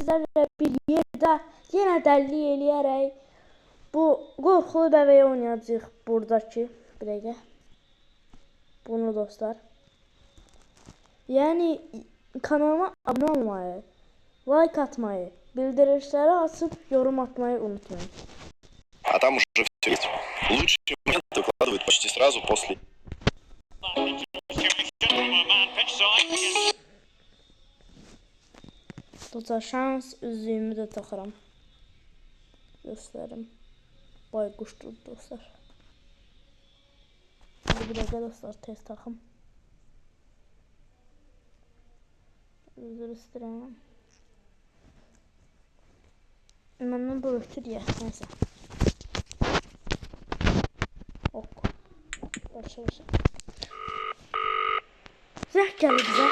sizlərlə bir yerdə yenə dəllik eləyərək bu qorxulu bəbəyi oynayacağıq buradakı. Bir dəqiqə. Bunu dostlar. Yəni kanalıma abunə olmayı, like atmayı, bildirişləri açıb yorum atmayı unutmayın. А там уже все есть. Лучшие моменты выкладывают почти сразу после. Dostlar şans üzüyümü də taxıram. Göstərim. Baykuşdur dostlar. Bir dəqiqə dostlar tez taxım. Üzr istəyirəm. Məndən bu ötür ya. Neyse. Ok. Başa. Zəh gəlir bizə.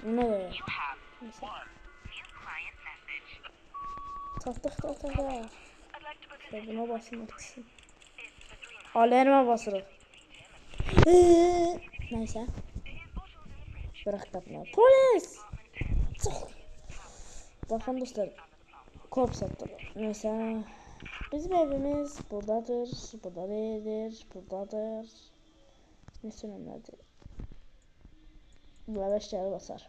Ne böyle? Neyse. Tatlık. İşte buna basın. Alerme basırıq. Neyse. Bırak tapma. Polis! Bakın dostlar. Korp sattılar. Neyse. Bizim evimiz buradadır. Burada değildir. Buradadır. Neyse önemlidir. Burada eşyaları basar.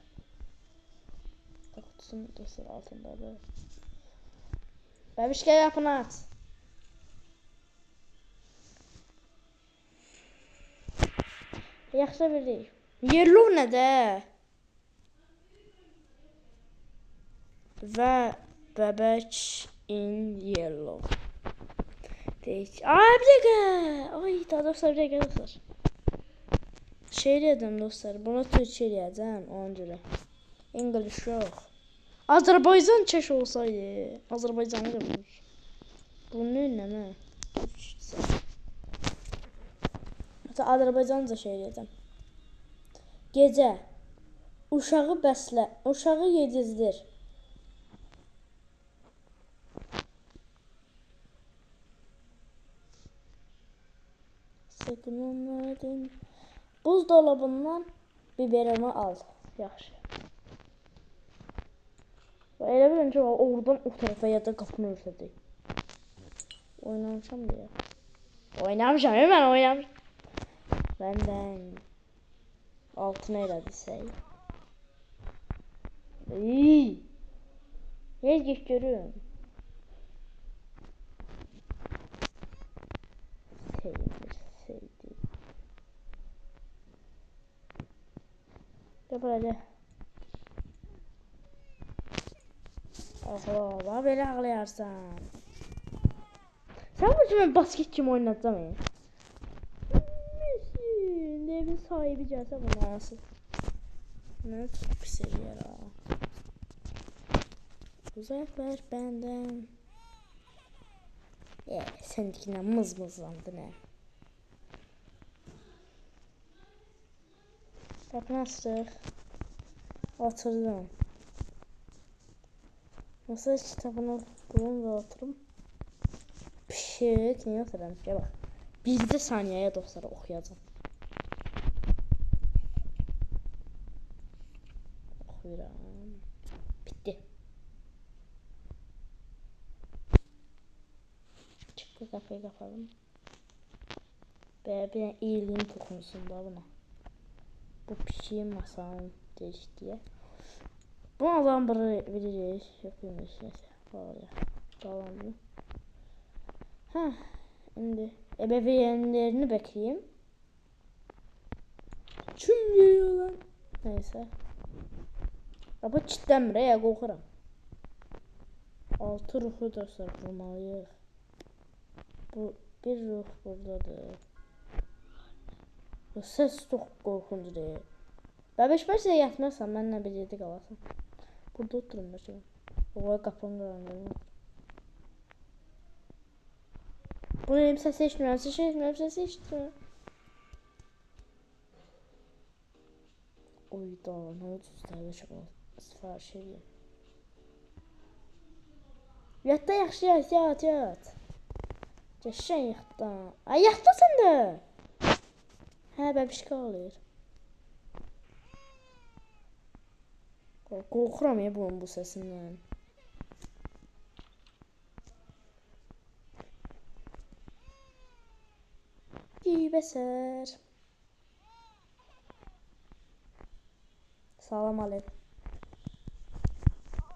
Kutusun dostlar altındadır. Bebişke yapın at. Yaxşı bildik. Yellow nədə? Və bəbək in yellow. Deyik. Ay bir dəqiqə. Ay daha dostlar bir dəqiqə dostlar. Şey eləyəcəm dostlar. Bunu Türkçe eləyəcəm ona görə. English yox. Azərbaycan çeş olsaydı. Azərbaycanı da bilir. Bunun nə nə? Azərbaycanca şey eləyəcəm. Gecə. Uşağı bəslə. Uşağı yedizdir. Sakınanladın. Buzdolabından biberonu al. Yaxşı. Elə bilin ki, oradan o tərəfə ya da qapını örtəcək. Oynamışam deyə. Oynamışam, mən oynamışam. Bəndən altına elədisək. Heç geç görürüm. Sevdi. Gel böyle. Ağla, böyle ağlayarsan. Sen bu kimi basket kimi oynatacağım ya. Evin sahibi gelse bana nasıl? Ne çok pis yer ha. Uzaklaş benden. Seninkinden mızmızlandı ne? Kapını açtık. Oturdum. Masa kitabını bulun ve oturum. Pişik niye oturam? Gel bak. Bircə saniyəyə dostlar oxuyacağım. Oxuyuram. Bitti. Çıktı qapıyı qapadım. Böyle bir iyiliğin toxunsun da buna. Bu pişiğin masanın dedik diye. Bu adam bilirik. Yapıyormuş neyse. Var ya. Dalandı. Hə. Şimdi ebeveynlerini bekleyeyim. Kim geliyor lan? Neyse. Kapı kilitlenmir ya korkuram. 6 ruhu dostlar bulmalıyıq. Bu bir ruh buradadır. Bu ses çok korkuncudur. Bəbiş başa yatmazsan mənlə bir yerdə qalarsan. Burada oturum başa. O qapını qaranlığına. Bu benim sesi eşitmiyorum. Oyda ne oldu sizlərlə şaka sifariş edeyim. Yatda yaxşı yat. Geçən yatdan. Ay yatda sən də. Hə bəbişka alır. Qorxuram ya bunun bu səsindən. Bəsər. Salam aleyküm.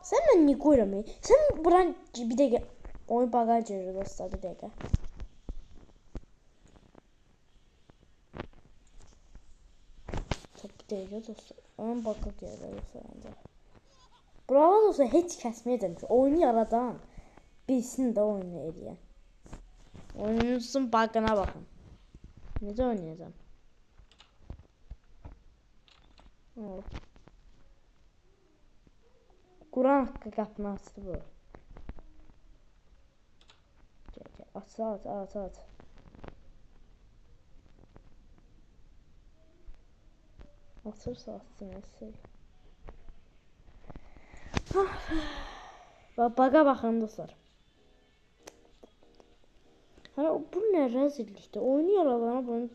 Sən mən niyə qoyuram? Sən buran bir dəqiqə oyun bağa girir dostlar, bir dəqiqə. Bir dəqiqə dostlar. Oyun bağa girir dostlar. Bravo dostlar, heç kəsməyəcəm ki, oyunu yaradan bilsin də oyunu eləyən. Oyununuzun bağına baxın. Necə oynayacağım? Quran haqqı qapını açdı bu. Aç. Açırsa açsın nəsə. Bağa baxın dostlar. Hani bu ne rezillikti. Oyunu yaradana bunu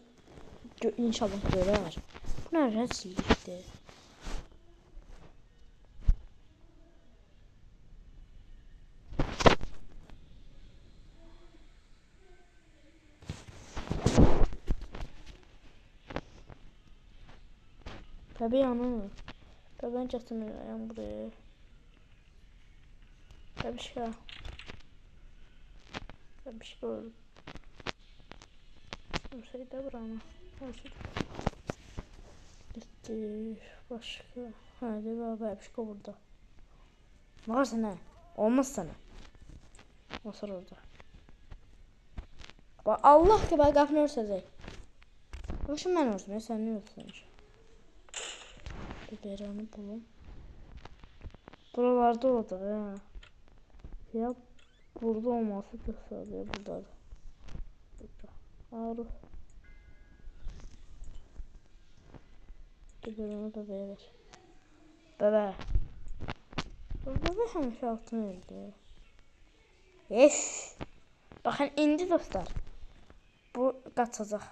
inşallah görər. Bu ne rezillikti. Tabii yanı. Ben çatımıyorum buraya. Tabii şey. Tabii şey olur. Şey de buranı. Gitti. Başka. Hadi baba bir şey burada. Ne var sana? Olmaz sana. Olsar orada. Bak Allah ki bak kapını örsəcək. Başım mən örsəm, sən niyə örsəmiş? Biberanı bulun. Buralarda olacaq ya. Ya burada olması göstəriyor buradadır. Ağrı. Biberanı bebeğe ver. Bebe. Bebe həmişə altını verdi. Yes. Bakın indi dostlar. Bu qaçacaq.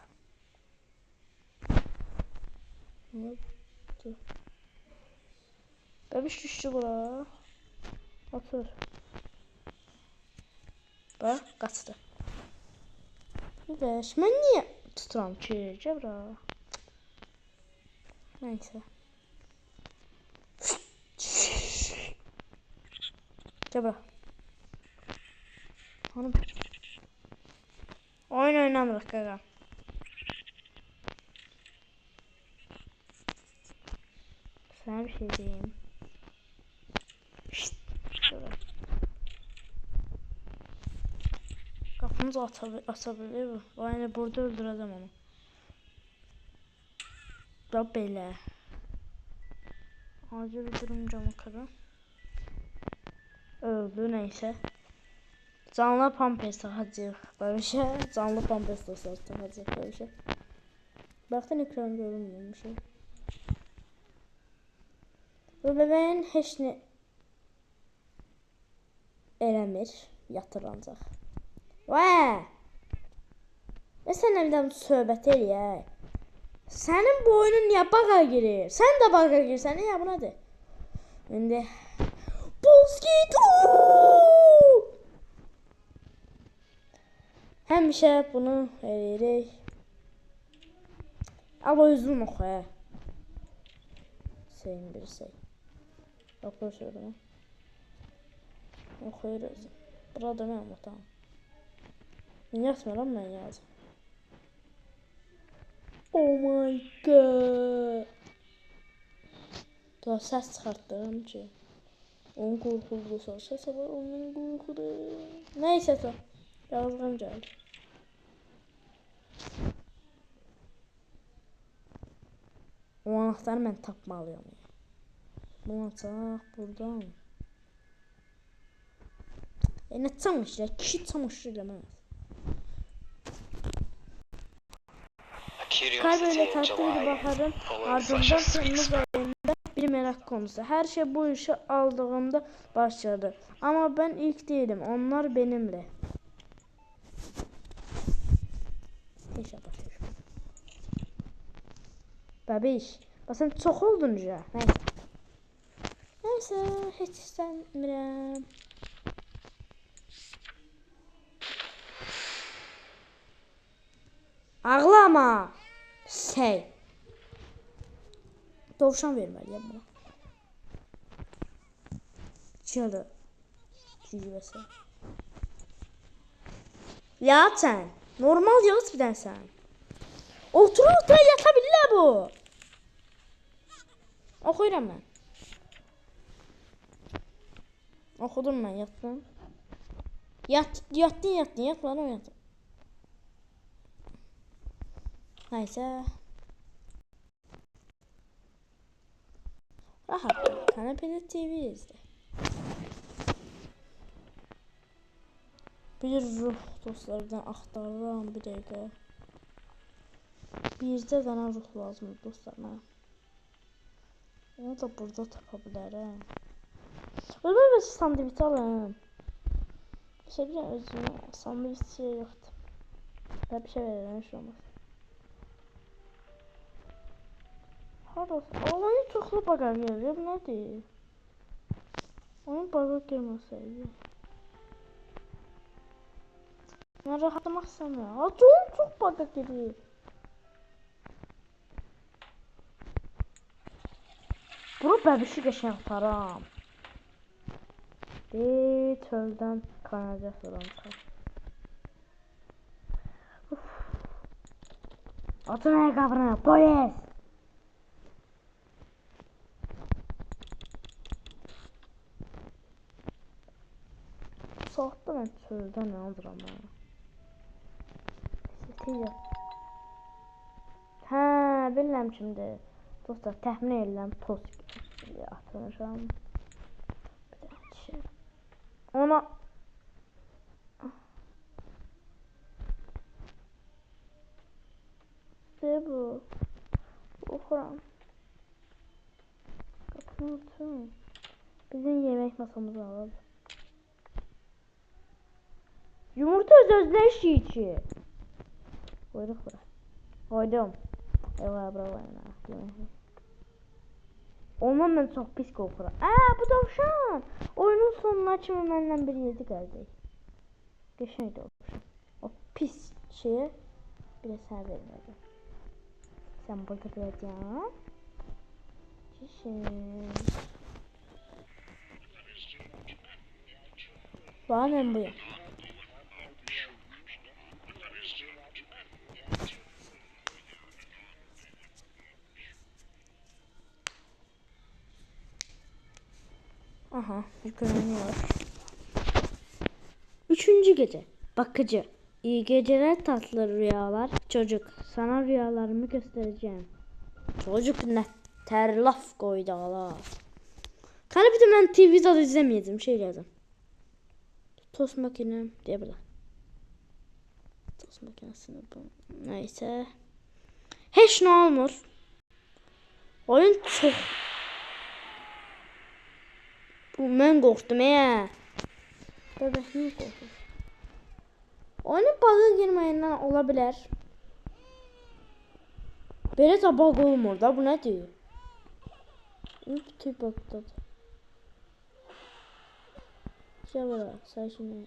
Bebiş düşdü bura. Otur. Bak qaçdı. Bebeş mən niyə tuturam ki? Gəl bura. Neyse. Gəl bura. Hanım. Oyun oynamırıq qaqa. Sana bir şey diyeyim. Kapımızı açabilir bu. Yani burada öldüreceğim onu. Da belə. Acil bir durum camı kırın. Öldü neyse. Canlı pampers takacağıq. Böyle şey. Canlı pampers takacağıq böyle şey. Baxın ekran görünmüyor bir şey. Bu bebeğin heç nə eləmir. Yatır ancaq. Vay! Və sənlə bir də söhbət eləyək. Sənin bu oyunun niyə bağa girir? Sən də bağa girsən ya, bu nədir? İndi Boskito! Həmişə bunu eləyirik. Ama üzüm oxu hə. Şeyin bir şey. Oxu şöyle. Oxuyur özüm. Burada mənim otağım. Yazmıram mən yazım. Oh my god. Daha səs çıxartdırım ki. Onun qorxulduğu səs var, onun qorxudu. Neyse to. Yazığım gəldi. O anahtarı mən tapmalıyam. Bunu açaq buradan. Nə çamaşır? Kişi çamaşır eləməz. Kaybıyla tatlı bir bakarım. Ardından Temmuz ayında bir merak konusu. Her şey bu işi aldığımda başladı. Ama ben ilk değilim. Onlar benimle. İnşallah. Bebiş. Sen çok oldun ya. Neyse. Neyse, heç istəmirəm. Ağlama. Dovşan verməliyəm buna. Çalı. Cücübəsə. Yat sən. Normal yat bir dən sən. Otura yata bilirlər bu. Oxuyuram mən. Oxudum mən, yatdım. Yatdın, yatmadan oynadım. Neyse. Rahat. Kanepede TV izle. Bir ruh dostlardan axtarıram bir dəqiqə. Birdə dənə ruh lazımdır dostlarına. Onu da burada tapa bilərəm. Özümə bir sandviç alın. Sevəcəm özümə sandviç şey yoxdur. Ben bir şey verirəm, hiç olmaz. Harası? Oyun çoxlu baqa gəlir, bu nədir? Oyun baqa gəlməsəydi. Mən rahatlamaq istəmirəm. Çox baqa gəlir. Bura bəbişi qəşəng aparam. Çöldən kanacaq soran çıxar. Atın ayaqqabını, polis! Saatda mən çöldən nə alıram ha? Hə, bilirəm şimdi. Dostlar, təxmin edirəm toz atmışam. Bir dənə şey. Ona... Ne bu? Oxuram. Qapını açın. Bizim yemək masamızı alalım. Yumurta öz-özünə işi ki. Qoyduq bura. Qoydum. Bravo. Ondan mən çox pis qorxuram. Bu dovşan. Oyunun sonuna kimi mənlə bir yedi gəldik. Qəşəng dovşan. O pis şeyə bir də sən vermədi. Sən burada duracağım. Çişin. Bana bu ya. Aha, yükleniyor. 3. gece. Bakıcı. İyi geceler tatlı rüyalar. Çocuk. Sana rüyalarımı göstereceğim. Çocuk ne ter laf koydu ala. Hani bir de ben TV'de izlemeyeceğim. Şey lazım. Tost makinem diye bile. Tost makinesini bu. Neyse. Hiç ne olmur. Oyun çok. Ben korktum ya. Bebek niye korktum? Oyunun bağı girmeyinden olabilir. Böyle de bug olmur da, bu ne diyor? Tüy bug'dadır. Şey var, saçını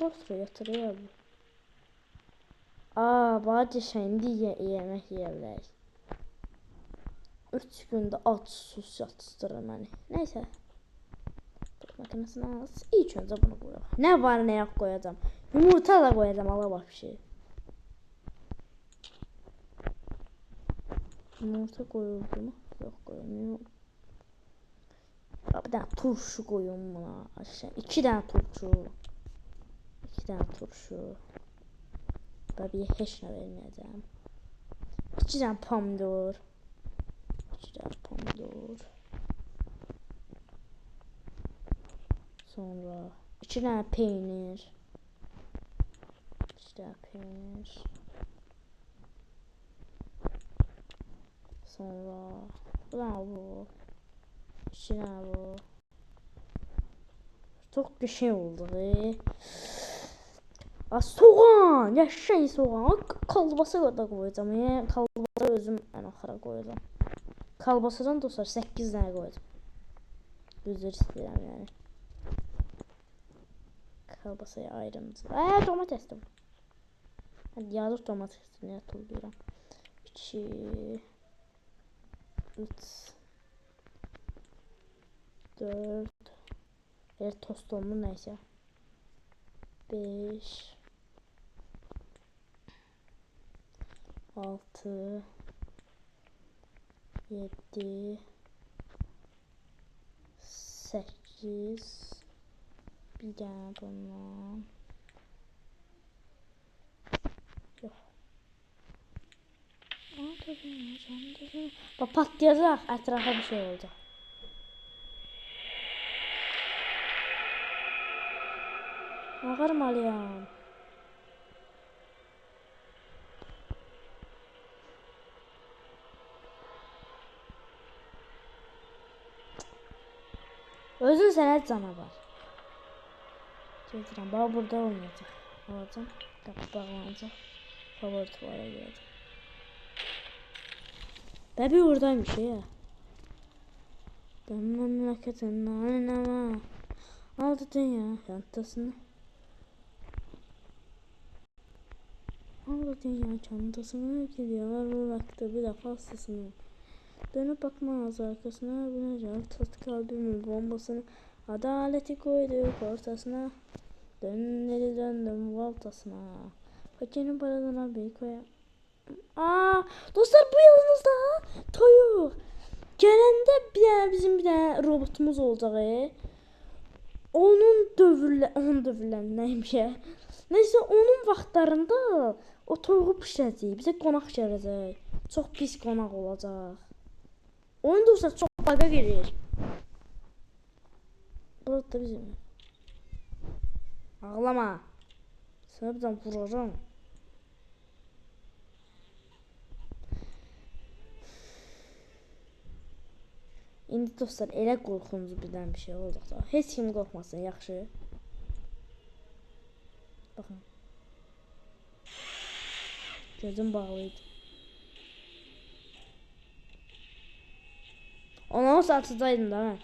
otur yatırıyor bu. Bence şimdi yemek yerler. 3 günde at sus yatıştırır beni. Neyse. Tost makinesini al. İlk önce bunu koyalım. Ne var ne yok koyacağım. Yumurta da koyacağım. Allah bak bir şey. Yumurta koyuldu mu? Yok koyulmuyor. Bir tane turşu koyun buna. Aşağı 2 tane turşu. 2 tane turşu. Bebeğe hiç ne vermeyeceğim. 2 tane pomidor. 2 tane pomidor. Sonra 2 tane peynir. 2 tane peynir. Sonra bu. 2 tane bu. Çok bir şey oldu be. Soğan, yaşayın soğan. Kalbasa da koyacağım. Kalbasa özüm en axıra koyacağım. Kalbasadan dostlar 8 dənə qoydum. Üzr istəyirəm yəni. Kalbasaya ayrımcı. Domatesdim. Hadi yazıq domatesini yatıldıram. 2 3 4 tost olmuş neyse. 5 6 7 8 bir tane bundan. Yok. Bak patlayacak. Etrafa bir şey olacak. Ağırmalıyam. Özün sənət canavar. Gedirəm. Bax burada olmayacaq. Alacam. Qapı bağlanacaq. Favoritlara girəcəm. Bəbi oradaymış ya. Ben memleketin nalinama. Aldı dünya çantasını. Aldı dünya çantasını. Gidiyorlar bıraktı bir defa hastasını. Dönüp bakmaz arkasına. Binecek tut kalbimin bombasını. Adaleti koyduk ortasına. Dönleri döndüm voltasına. Fakinin paradına bir koyam. Dostlar bu yanınızda toyuq. Gələndə bizim bir dənə robotumuz olacaq. Onun dövrlərində nəymiş ya? Nəysə onun vaxtlarında o toyuğu pişirəcək. Bizə qonaq gələcək. Çox pis qonaq olacaq. Oyun dostlar çox baqa girir. Burada da bizim. Ağlama. Sənə bir dənə vuracağım. İndi dostlar elə qorxunuz birdən bir şey olduqda. Heç kim qorxmasın, yaxşı. Baxın. Gözüm bağlıydı. Onu satıcaydım da mən.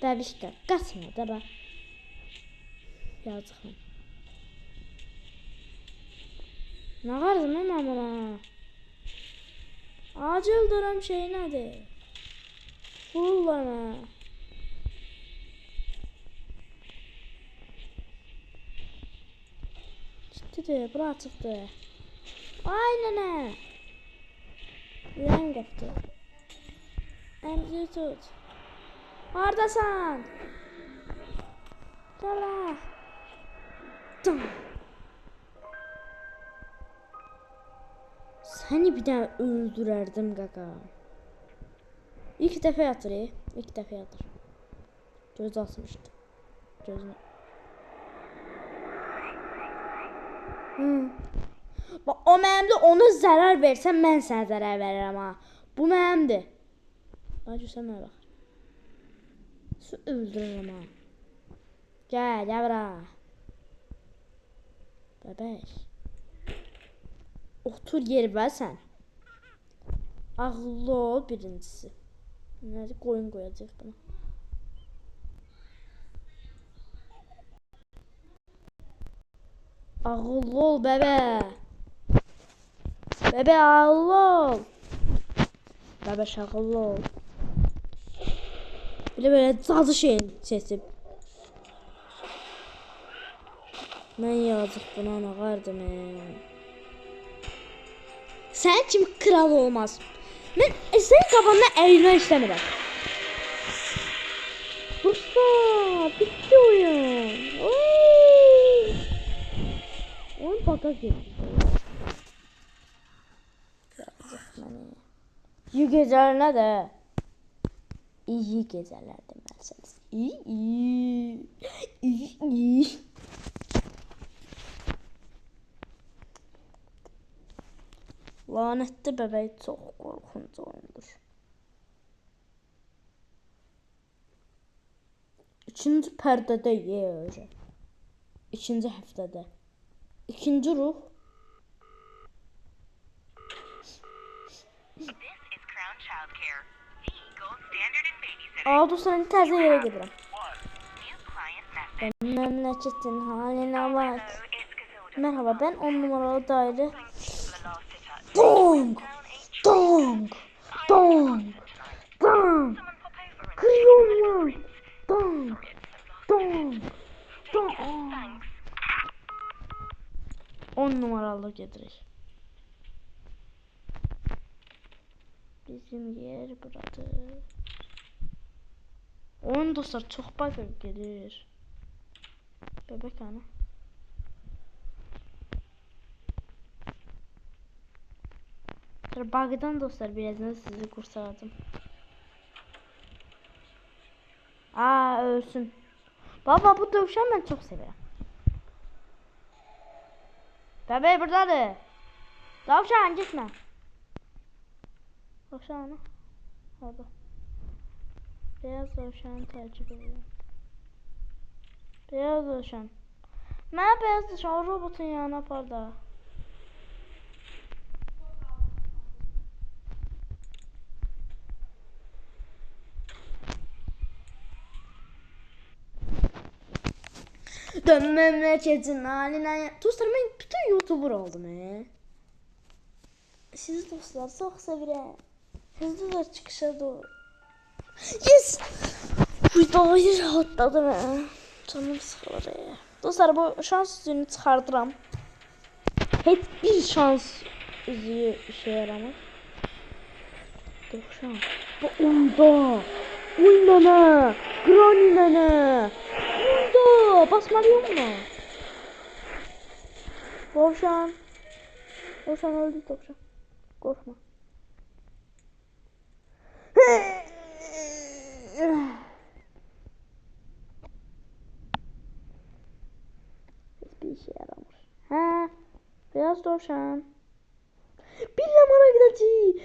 Bəbişdə, qaçma da bax. Yazıqım. Nə qardım mən buna? Acil durum şey nədir? Fullana. Ciddidir, bura açıqdır. Ay nənə. Ürəyim qopdu. Əmzi tut. Haradasan? Gələ. Səni bir daha öldürərdim qaqa. İlk dəfə yatır. İlk dəfə yatır. Göz açmışdı. Gözünü. Bax o mənimdir. Ona zərər versən mən sənə zərər verirəm ha. Bu mənimdir. Bax görsən mənə bax. Su öldürürəm ha. Gəl bura. Bəbək. Otur yerə sən. Ağıllı ol birincisi. Nədir qoyun qoyacaq buna. Ağıllı ol bəbə. Bəbə ağıllı ol. Bəbəş ağıllı ol. Belə cadı şeyin seçib. Mən yazıq buna ağardım. Sən kimi kral olmaz. Mən sənin qabanına əyilmək istəmirəm. Bursa, bitti oyun. Oyun baka girdi. İyi geceler nə də? İyi geceler deməlisiniz. İyi. Lanetli bəbək çox qorxunc oyundur. 2-ci pərdədə yeyə. 2-ci həftədə. 2-ci ruh. is Crown Childcare, the gold standard in babysitting. Aa dostlar indi terze yere gedirəm. New client message. Memleketin haline bak. Hello, it's Casilda. Merhaba ben 10 numaralı daire. Thanks for the last touch. Dong! Crown H. Dong! Dong! Dong! Someone pop over and Kırıyorum lan. Dong! Dong! Dong! thanks. 10 numaralı gedirik. Bizim yer buradır. Oyun dostlar çok bakır gelir. Bebek ana. Bug'dan dostlar birazdan sizi kurtardım. Aa ölsün. Baba bu dövüşen ben çok seviyorum. Bebeği buradadır. Tavşan gitme. Tavşanı. Hadi. Beyaz tavşanı takip ediyorum. Beyaz tavşan. Ben beyaz tavşan o robotun yanına apardı. Dön memleketin haline. Dostlar ben bütün YouTuber oldum Sizi dostlar çok sevirəm. Hızlıca çıkışa doğru. Yes! Bu daire rahatladım Canım sıkılır Dostlar bu şans üzüğünü çıxardıram. Heç bir şans üzüğü işe yaramır. Dovşan. Bu oyunda. Oyunda ne? Granny ne? Oyunda. Basmalıyım mı? Dovşan. Dovşan öldü Dovşan. Korkma. Hiçbir işe yaramır. Ha, beyaz tavşan. Bir lamara gidəcək.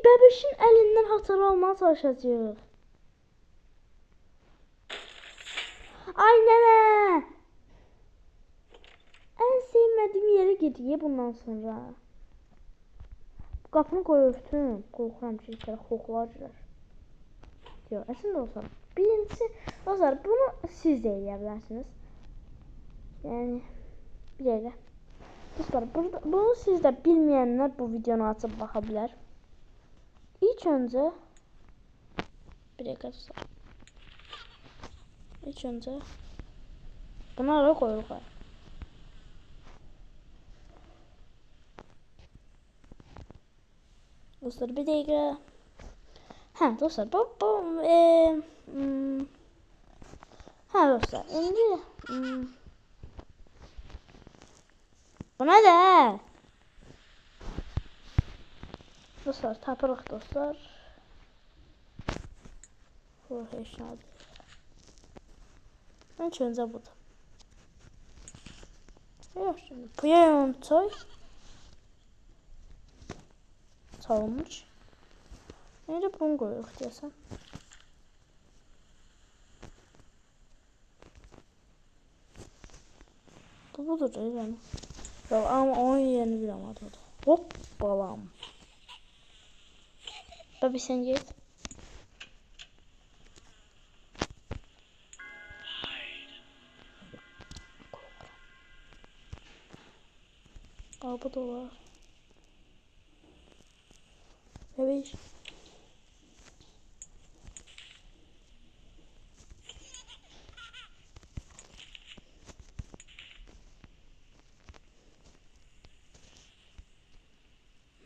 Bəbəşin əlindən hasar almaya çalışacaq. Ay nənə. En sevmediğim yere gidiyor bundan sonra. Qapını qoy örtüm. Qorxuram ki, içəri xoxlar girer. Yox, əslində olsa. Birincisi, dostlar, bunu siz də edə bilərsiniz. Yəni, bir dəqiqə. Dostlar, bunu siz də bilməyənlər bu videonu açıb baxa bilər. İlk öncə, bir dəqiqə dostlar. İlk öncə, bunu ara qoyuruq. Dostlar bir dakika. Ha dostlar bu ha dostlar şimdi buna da dostlar tapırıq dostlar. Professional. Önce budur. Yok şimdi puyayım toy. Çalınmış. Nerede bunu koyuyoruz diyorsan. Bu budur yani. Ya ama onun yerini bilemedim. Hop balam. Tabii sen git. Al bu da var. Evet.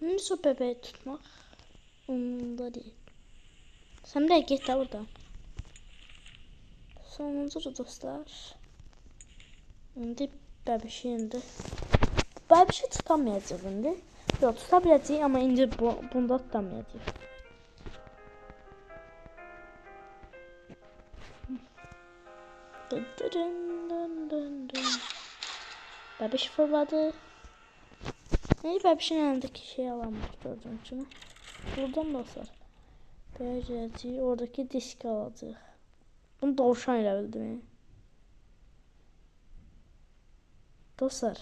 Nasıl bebeği tutmak? Umurumda değil. Sen de git de buradan. Sonuncu dostlar. İndi bebişi indi. Bebişi tutamayacaq indi. Yox, tuta biləcəyik amma indi bunda tutamayacaq. Bebiş fırladı. Neyse bebişin elindeki şey alamış gördüğünüz kimi. Buradan basar. Böylece oradaki disk alacaq. Bunu dovşan ilə bildim. Dostlar.